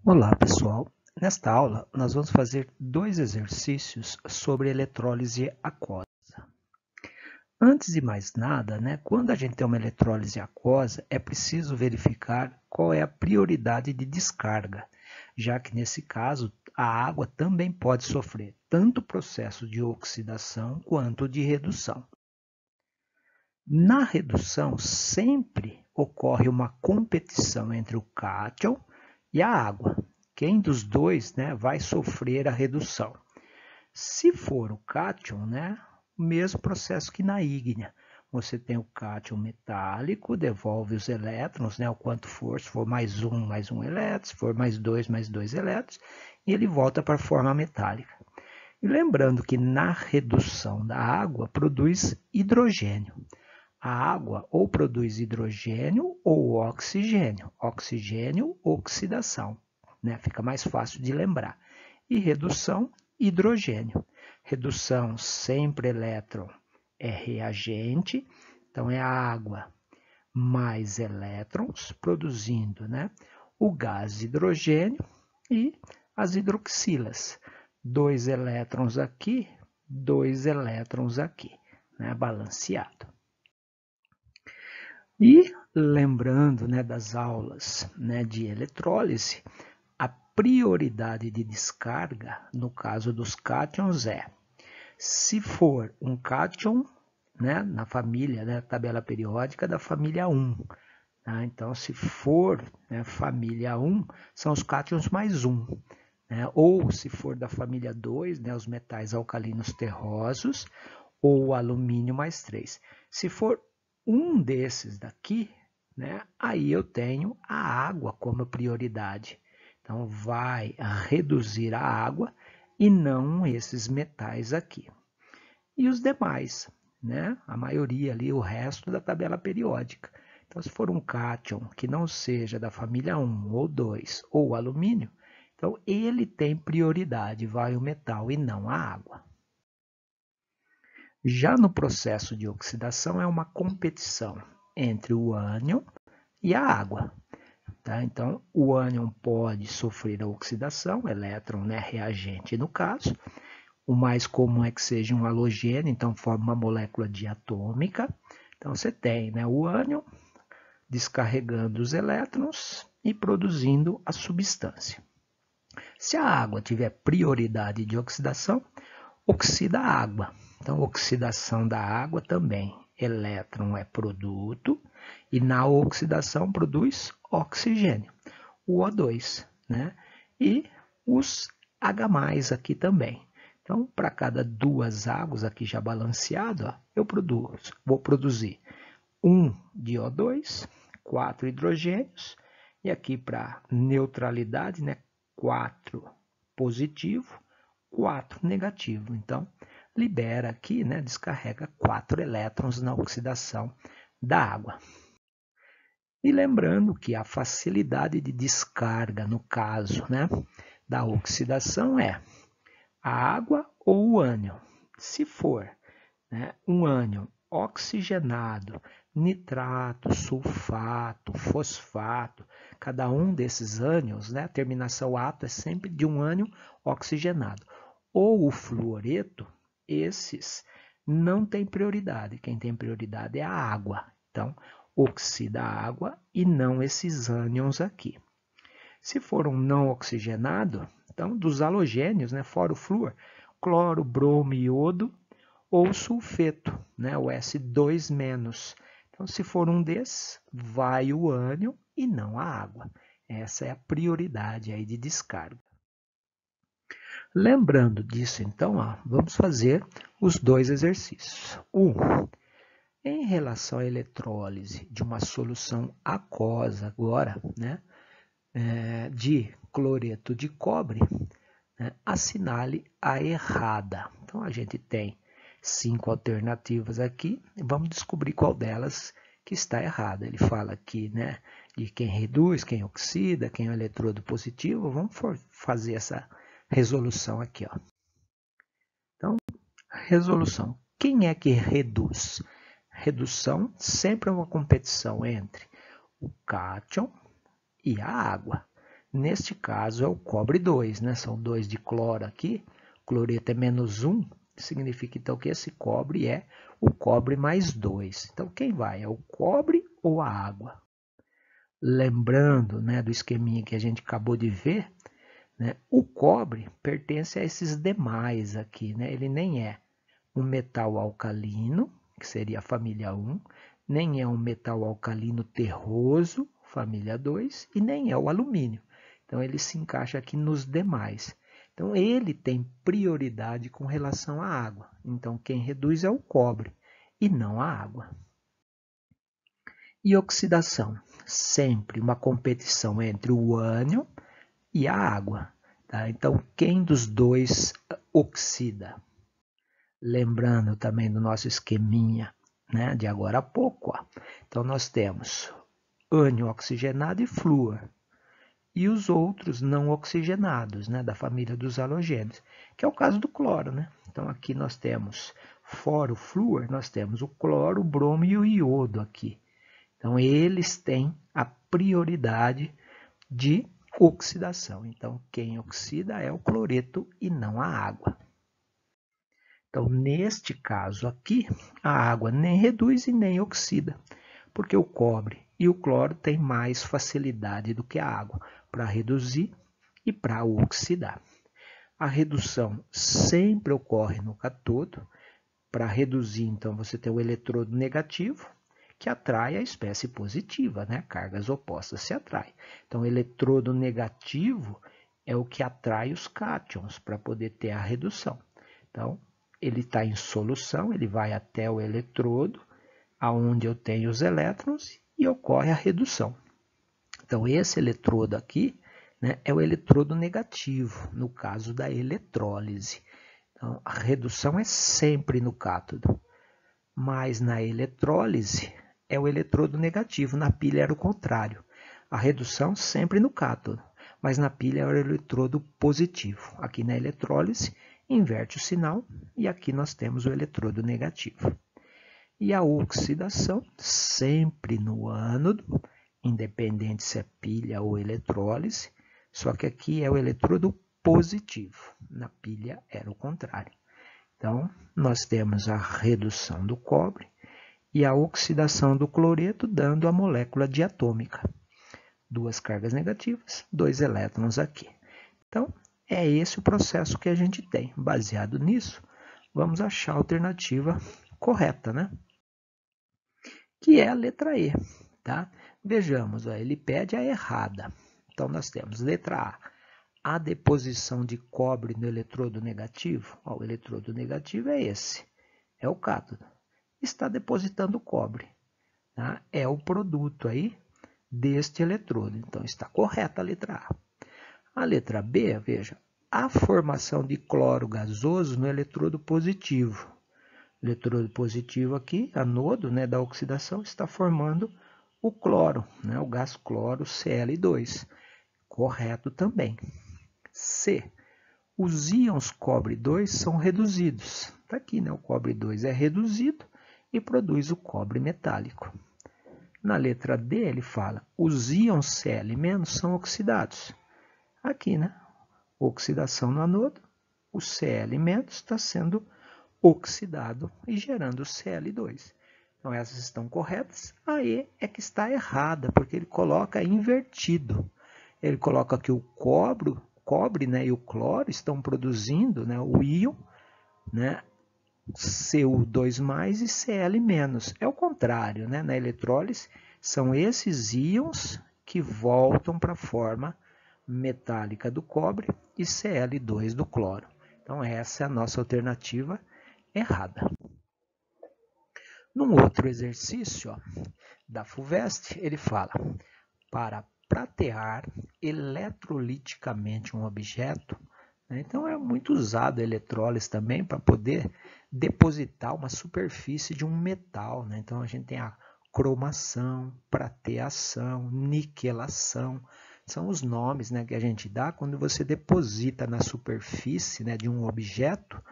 Olá, pessoal. Nesta aula, nós vamos fazer dois exercícios sobre eletrólise aquosa. Antes de mais nada, quando a gente tem uma eletrólise aquosa, é preciso verificar qual é a prioridade de descarga, já que nesse caso a água também pode sofrer tanto o processo de oxidação quanto de redução. Na redução, sempre ocorre uma competição entre o cátion e a água. Quem dos dois vai sofrer a redução? Se for o cátion, o mesmo processo que na ígnea. Você tem o cátion metálico, devolve os elétrons, o quanto for, se for mais um elétron, se for mais dois elétrons, e ele volta para a forma metálica. E lembrando que na redução da água produz hidrogênio. A água ou produz hidrogênio ou oxigênio. Oxigênio, oxidação. Fica mais fácil de lembrar. E redução, hidrogênio. Redução, sempre elétron é reagente. Então, é a água mais elétrons produzindo o gás hidrogênio e as hidroxilas. 2 elétrons aqui, 2 elétrons aqui. Balanceado. E lembrando das aulas de eletrólise, a prioridade de descarga, no caso dos cátions, se for um cátion, na família, tabela periódica da família 1. Então, se for família 1, são os cátions mais 1. Ou se for da família 2, os metais alcalinos terrosos, ou o alumínio mais 3. Se for um desses daqui, aí eu tenho a água como prioridade. Então, vai reduzir a água e não esses metais aqui. E os demais, a maioria ali, o resto da tabela periódica. Então, se for um cátion que não seja da família 1 ou 2 ou alumínio, então ele tem prioridade, vai o metal e não a água. Já no processo de oxidação, é uma competição entre o ânion e a água. Então, o ânion pode sofrer a oxidação, elétron reagente no caso. O mais comum é que seja um halogênio, então forma uma molécula diatômica. Então, você tem o ânion descarregando os elétrons e produzindo a substância. Se a água tiver prioridade de oxidação, oxida a água. Então, oxidação da água também. Elétron é produto e na oxidação produz oxigênio, o O2. E os H+, aqui também. Então, para cada 2 águas aqui já balanceado, eu vou produzir 1 de O2, 4 hidrogênios, e aqui para neutralidade, 4 positivo, 4 negativo. Então, libera aqui, descarrega 4 elétrons na oxidação da água. E lembrando que a facilidade de descarga, no caso da oxidação, é a água ou o ânion. Se for um ânion oxigenado, nitrato, sulfato, fosfato, cada um desses ânions, a terminação ato é sempre de um ânion oxigenado. Ou o fluoreto, esses não têm prioridade. Quem tem prioridade é a água. Então, oxida a água e não esses ânions aqui. Se for um não oxigenado, então dos halogênios, fora o flúor, cloro, bromo, iodo ou sulfeto, o S2-. Então, se for um desses, vai o ânion e não a água. Essa é a prioridade aí de descarga. Lembrando disso, então, vamos fazer os dois exercícios. Em relação à eletrólise de uma solução aquosa agora, de cloreto de cobre, assinale a errada. Então, a gente tem 5 alternativas aqui, e vamos descobrir qual delas que está errada. Ele fala aqui de quem reduz, quem oxida, quem é o eletrodo positivo. Vamos fazer essa resolução aqui. Então, resolução. Quem é que reduz? Redução sempre é uma competição entre o cátion e a água. Neste caso é o cobre 2, né? São 2 de cloro aqui, cloreto é -1, significa então que esse cobre é o cobre mais 2. Então quem vai? É o cobre ou a água? Lembrando, né, do esqueminha que a gente acabou de ver, né, o cobre pertence a esses demais aqui, né? Ele nem é um metal alcalino, que seria a família 1, nem é um metal alcalino terroso, família 2, e nem é o alumínio. Então ele se encaixa aqui nos demais. Então ele tem prioridade com relação à água. Então quem reduz é o cobre e não a água. E oxidação? Sempre uma competição entre o ânion e a água. Tá? Então quem dos dois oxida? Lembrando também do nosso esqueminha, né, de agora há pouco. Ó. Então nós temos ânion oxigenado e flúor. E os outros não oxigenados, né, da família dos halogênios, que é o caso do cloro. Né? Então aqui nós temos, fora o flúor, nós temos o cloro, o bromo e o iodo aqui. Então eles têm a prioridade de oxidação. Então quem oxida é o cloreto e não a água. Então, neste caso aqui, a água nem reduz e nem oxida, porque o cobre e o cloro têm mais facilidade do que a água para reduzir e para oxidar. A redução sempre ocorre no cátodo. Para reduzir, então, você tem o eletrodo negativo, que atrai a espécie positiva, né? Cargas opostas se atraem. Então, o eletrodo negativo é o que atrai os cátions para poder ter a redução. Então, ele está em solução, ele vai até o eletrodo, aonde eu tenho os elétrons, e ocorre a redução. Então, esse eletrodo aqui, né, é o eletrodo negativo, no caso da eletrólise. Então, a redução é sempre no cátodo, mas na eletrólise é o eletrodo negativo, na pilha era o contrário. A redução sempre no cátodo, mas na pilha era o eletrodo positivo. Aqui na eletrólise, inverte o sinal e aqui nós temos o eletrodo negativo. E a oxidação sempre no ânodo, independente se é pilha ou eletrólise, só que aqui é o eletrodo positivo. Na pilha era o contrário. Então, nós temos a redução do cobre e a oxidação do cloreto, dando a molécula diatômica. 2 cargas negativas, 2 elétrons aqui. Então, é esse o processo que a gente tem. Baseado nisso, vamos achar a alternativa correta, né? Que é a letra E. Tá? Vejamos, ó, ele pede a errada. Então, nós temos letra A deposição de cobre no eletrodo negativo. Ó, o eletrodo negativo é esse, é o cátodo. Está depositando cobre. Tá? É o produto aí deste eletrodo. Então, está correta a letra A. A letra B, veja, a formação de cloro gasoso no eletrodo positivo. O eletrodo positivo aqui, anodo, né, da oxidação, está formando o cloro, né, o gás cloro Cl2. Correto também. C. Os íons cobre 2 são reduzidos. Está aqui, né, o cobre 2 é reduzido e produz o cobre metálico. Na letra D, ele fala, os íons Cl- são oxidados. Aqui, né? Oxidação no anodo, o Cl- está sendo oxidado e gerando o Cl2. Então, essas estão corretas. A E é que está errada, porque ele coloca invertido. Ele coloca que o cobre, né, e o cloro estão produzindo, né, o íon, né, Cu2+ e Cl-. É o contrário, né? Na eletrólise, são esses íons que voltam para a forma metálica do cobre e Cl2 do cloro. Então, essa é a nossa alternativa errada. Num outro exercício ó, da FUVEST, ele fala, para pratear eletroliticamente um objeto, né? Então é muito usado a eletrólise também para poder depositar uma superfície de um metal. Né? Então a gente tem a cromação, prateação, niquelação. São os nomes, né, que a gente dá quando você deposita na superfície, né, de um objeto,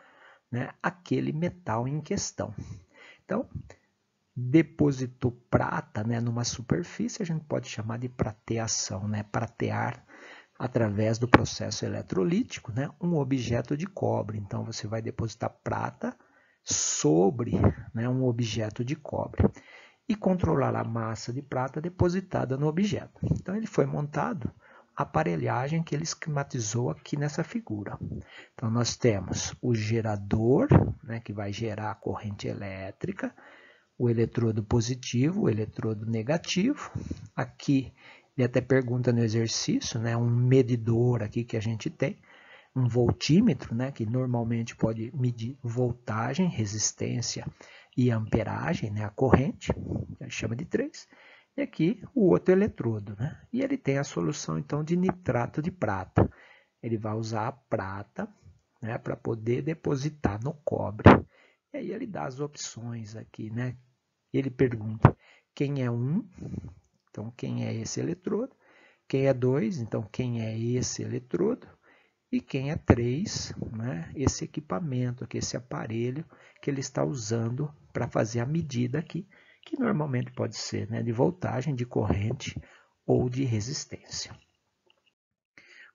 né, aquele metal em questão. Então, depositou prata, né, numa superfície, a gente pode chamar de prateação, né, pratear através do processo eletrolítico, né, um objeto de cobre. Então, você vai depositar prata sobre, né, um objeto de cobre e controlar a massa de prata depositada no objeto. Então, ele foi montado a aparelhagem que ele esquematizou aqui nessa figura. Então, nós temos o gerador, né, que vai gerar a corrente elétrica, o eletrodo positivo, o eletrodo negativo. Aqui, ele até pergunta no exercício, né, um medidor aqui que a gente tem, um voltímetro, né, que normalmente pode medir voltagem, resistência e amperagem, né, a corrente, a gente chama de 3. E aqui o outro eletrodo, né? E ele tem a solução então de nitrato de prata. Ele vai usar a prata, né, para poder depositar no cobre. E aí ele dá as opções aqui, né? Ele pergunta quem é 1, então quem é esse eletrodo, quem é 2, então quem é esse eletrodo, e quem é 3, né, esse equipamento, aqui, esse aparelho que ele está usando para fazer a medida aqui, que normalmente pode ser, né, de voltagem, de corrente ou de resistência.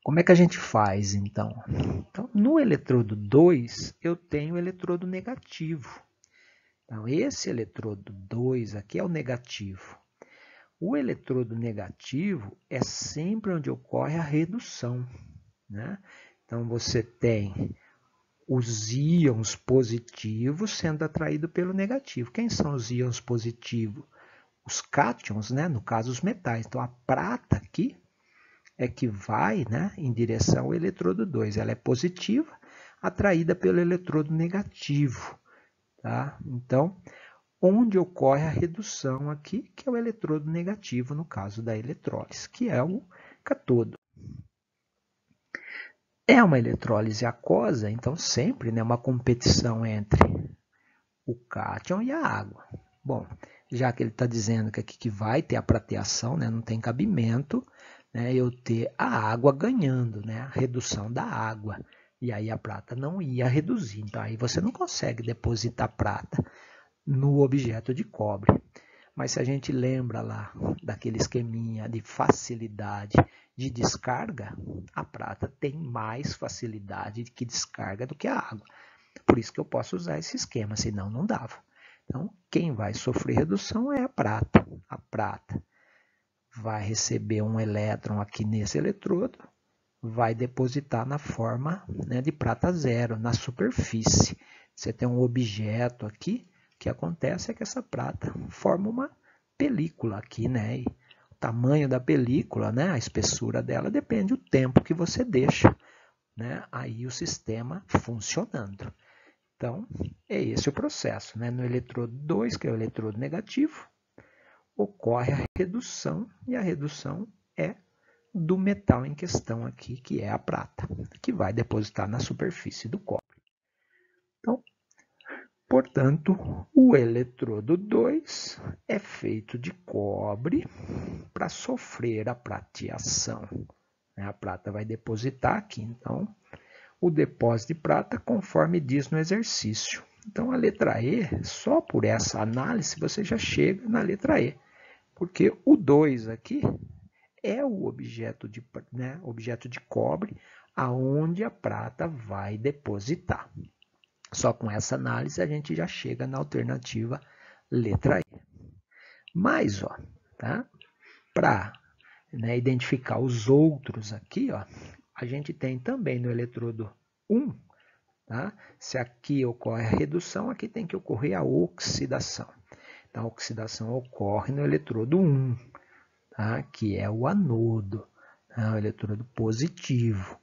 Como é que a gente faz, então? Então, no eletrodo 2, eu tenho o eletrodo negativo. Então, esse eletrodo 2 aqui é o negativo. O eletrodo negativo é sempre onde ocorre a redução, né? Então, você tem os íons positivos sendo atraídos pelo negativo. Quem são os íons positivos? Os cátions, né? No caso, os metais. Então, a prata aqui é que vai, né, em direção ao eletrodo 2. Ela é positiva, atraída pelo eletrodo negativo. Tá? Então, onde ocorre a redução aqui, que é o eletrodo negativo, no caso da eletrólise, que é o cátodo. É uma eletrólise aquosa, então sempre, né, uma competição entre o cátion e a água. Bom, já que ele está dizendo que aqui que vai ter a prateação, né, não tem cabimento, né, eu ter a água ganhando, né, a redução da água. E aí a prata não ia reduzir. Então aí você não consegue depositar prata no objeto de cobre. Mas se a gente lembra lá daquele esqueminha de facilidade de descarga, a prata tem mais facilidade de descarga do que a água. Por isso que eu posso usar esse esquema, senão não dava. Então, quem vai sofrer redução é a prata. A prata vai receber um elétron aqui nesse eletrodo, vai depositar na forma, né, de prata zero, na superfície. Você tem um objeto aqui, o que acontece é que essa prata forma uma película aqui, né? E o tamanho da película, né, a espessura dela, depende do tempo que você deixa, né, aí o sistema funcionando. Então, é esse o processo, né? No eletrodo 2, que é o eletrodo negativo, ocorre a redução, e a redução é do metal em questão aqui, que é a prata, que vai depositar na superfície do cobre. Então, portanto, o eletrodo 2 é feito de cobre para sofrer a prateação. A prata vai depositar aqui, então, o depósito de prata conforme diz no exercício. Então, a letra E, só por essa análise, você já chega na letra E, porque o 2 aqui é o objeto de cobre aonde a prata vai depositar. Só com essa análise a gente já chega na alternativa letra E. Mas, ó, tá? Para, né, identificar os outros aqui, ó, a gente tem também no eletrodo 1, tá? Se aqui ocorre a redução, aqui tem que ocorrer a oxidação. Então, a oxidação ocorre no eletrodo 1. Tá? Que é o anodo, tá? O eletrodo positivo.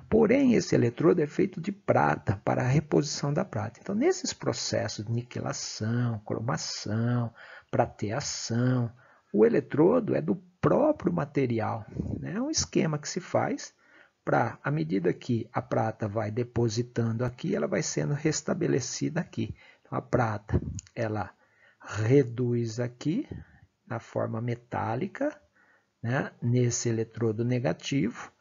Porém, esse eletrodo é feito de prata para a reposição da prata. Então, nesses processos de niquelação, cromação, prateação, o eletrodo é do próprio material. Né? É um esquema que se faz para, à medida que a prata vai depositando aqui, ela vai sendo restabelecida aqui. Então, a prata, ela reduz aqui, na forma metálica, né, nesse eletrodo negativo,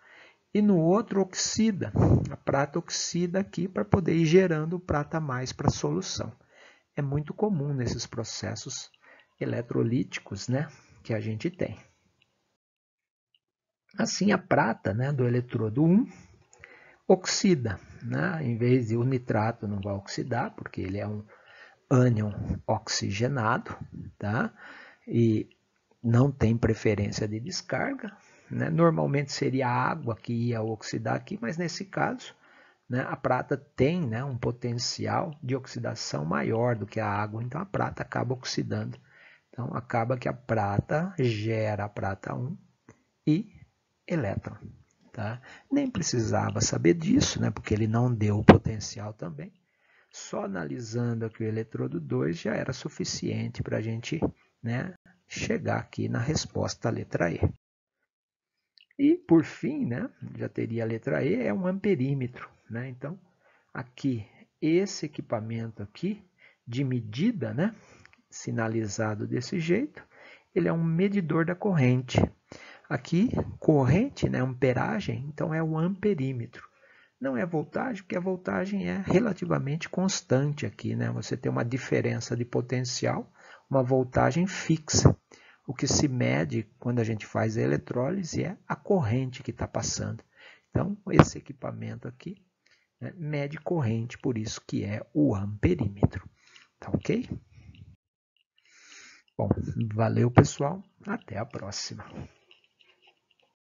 e no outro oxida. A prata oxida aqui para poder ir gerando prata mais para a solução. É muito comum nesses processos eletrolíticos, né, que a gente tem. Assim, a prata, né, do eletrodo 1 oxida, né? Em vez de o nitrato não vai oxidar, porque ele é um ânion oxigenado, tá? E não tem preferência de descarga, né? Normalmente seria a água que ia oxidar aqui, mas nesse caso, né, a prata tem, né, um potencial de oxidação maior do que a água, então a prata acaba oxidando. Então acaba que a prata gera a prata 1 e elétron. Tá? Nem precisava saber disso, né, porque ele não deu o potencial também. Só analisando aqui o eletrodo 2 já era suficiente para a gente, né, chegar aqui na resposta, a letra E. E, por fim, né, já teria a letra E, é um amperímetro. Né? Então, aqui, esse equipamento aqui, de medida, né, sinalizado desse jeito, ele é um medidor da corrente. Aqui, corrente, né, amperagem, então é o amperímetro. Não é voltagem, porque a voltagem é relativamente constante aqui, né? Você tem uma diferença de potencial, uma voltagem fixa. O que se mede quando a gente faz a eletrólise é a corrente que está passando. Então, esse equipamento aqui, né, mede corrente, por isso que é o amperímetro. Tá ok? Bom, valeu pessoal, até a próxima.